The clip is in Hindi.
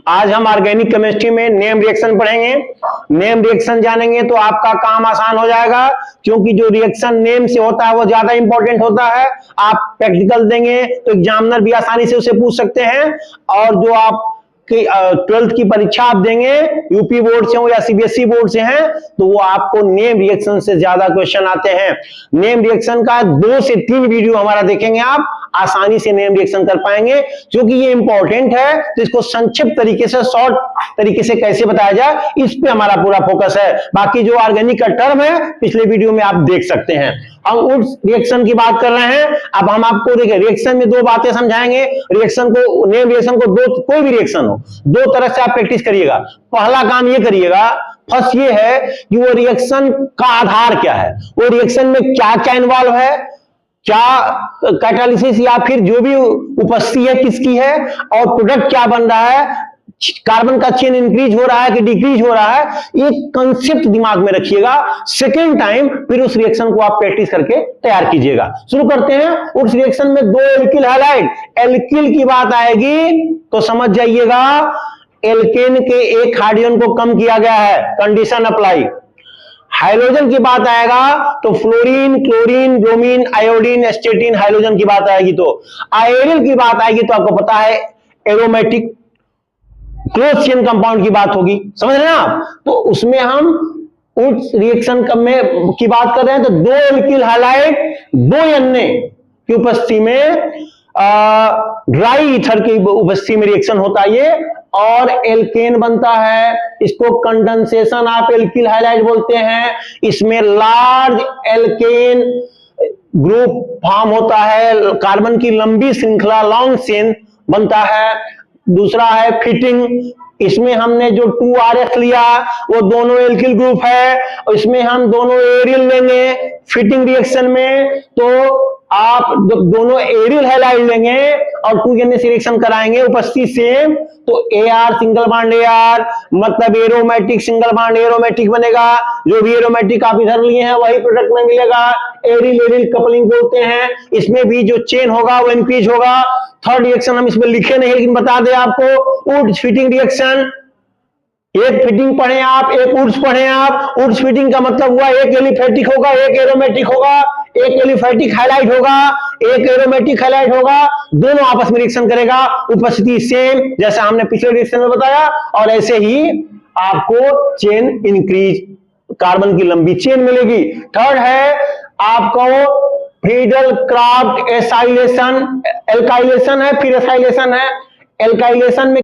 आज हम ऑर्गेनिक केमिस्ट्री में नेम रिएक्शन पढ़ेंगे। नेम रिएक्शन जानेंगे तो आपका काम आसान हो जाएगा, क्योंकि जो रिएक्शन नेम से होता है वो ज्यादा इंपॉर्टेंट होता है। आप प्रैक्टिकल देंगे तो एग्जामिनर भी आसानी से उसे पूछ सकते हैं, और जो आप 12th की परीक्षा आप देंगे, यूपी बोर्ड से हो या सीबीएसई बोर्ड से हैं, तो वो आपको नेम रिएक्शन से ज्यादा क्वेश्चन आते हैं। नेम रिएक्शन का 2 से 3 वीडियो हमारा देखेंगे, आप आसानी से नेम रिएक्शन कर पाएंगे। क्योंकि ये इंपॉर्टेंट है तो इसको संक्षिप्त तरीके से, शॉर्ट तरीके से कैसे बताया जाए, इस पे हमारा पूरा फोकस है। बाकी जो ऑर्गेनिक का टर्म है पिछले वीडियो में आप देख सकते हैं। हम उस रिएक्शन की बात कर रहे हैं। अब हम आपको देखिए, रिएक्शन में 2 बातें समझाएंगे। रिएक्शन को, नेम रिएक्शन को, कोई भी रिएक्शन हो 2 तरह से आप प्रैक्टिस करिएगा। पहला काम ये करिएगा, फर्स्ट ये है कि वो रिएक्शन का आधार क्या है, वो रिएक्शन में क्या क्या इन्वॉल्व है, क्या कैटालिसिस या फिर जो भी उपस्थिति है किसकी है, और प्रोडक्ट क्या बन रहा है, कार्बन का चेन इंक्रीज हो रहा है कि डिक्रीज हो रहा है। ये कंसेप्ट दिमाग में रखिएगा। सेकेंड टाइम फिर उस रिएक्शन को आप प्रैक्टिस करके तैयार कीजिएगा। शुरू करते हैं। उस रिएक्शन में 2 एल्किल हैलाइड, एल्किल की बात आएगी तो समझ जाइएगा एल्केन के एक हाइड्रोजन को कम किया गया है, कंडीशन अप्लाई। हाइड्रोजन की बात आएगा तो fluorine, chlorine, bromine, iodine, एस्टेटिन, hydrogen की बात आएगी तो आयरिल की बात आएगी तो आपको पता है एरोमेटिक क्लोज चेन कंपाउंड की बात होगी। समझ रहे हैं आप? तो उसमें हम उस रिएक्शन की बात कर रहे हैं तो 2 एल्किल हैलाइड 2 एन की उपस्थिति में, ड्राई ईथर की उपस्थिति में रिएक्शन होता है ये, और एल्केन बनता है। इसको कंडेंसेशन ऑफ एल्किल हैलाइड बोलते हैं। इसमें लार्ज एल्केन ग्रुप फॉर्म होता है, कार्बन की लंबी श्रृंखला, लॉन्ग चेन बनता है। दूसरा है फिटिंग। इसमें हमने जो 2RF लिया वो दोनों एल्किल ग्रुप है, और इसमें हम दोनों एरिल लेंगे फिटिंग रिएक्शन में, तो आप दोनों एरिल हैलाइड लेंगे और 2 से रिएक्शन कराएंगे उपस्थिति सेम, तो AR सिंगल बॉन्ड AR, मतलब एरोमेटिक सिंगल बॉन्ड एरोमेटिक बनेगा। जो भी एरोमेटिक आप इधर लिए हैं वही प्रोडक्ट में मिलेगा। एरिल एरिल कपलिंग बोलते हैं। इसमें भी जो चेन होगा वो इंक्रीज होगा। थर्ड रिएक्शन हम इसमें लिखे नहीं, लेकिन बता दें आपको, वुड्स फिटिंग रिएक्शन। एक फिटिंग पढ़े आप, एक वुड्स पढ़े आप। वुड्स फिटिंग का मतलब हुआ एक एलिफेटिक होगा, एक एरोमेटिक होगा, एक एलिफेटिक हाइलाइट होगा, एक एरोमेटिक हाइलाइट होगा, दोनों आपस में रिएक्शन करेगा, उपस्थिति सेम जैसा हमने पिछले रिएक्शन में बताया, और ऐसे ही आपको चेन इंक्रीज, कार्बन की लंबी चेन मिलेगी। थर्ड है आपको फ्रीडल क्राफ्ट एसाइलेशन, एल्काइलेशन है फिर एसाइलेशन है। एल्काइलेशन में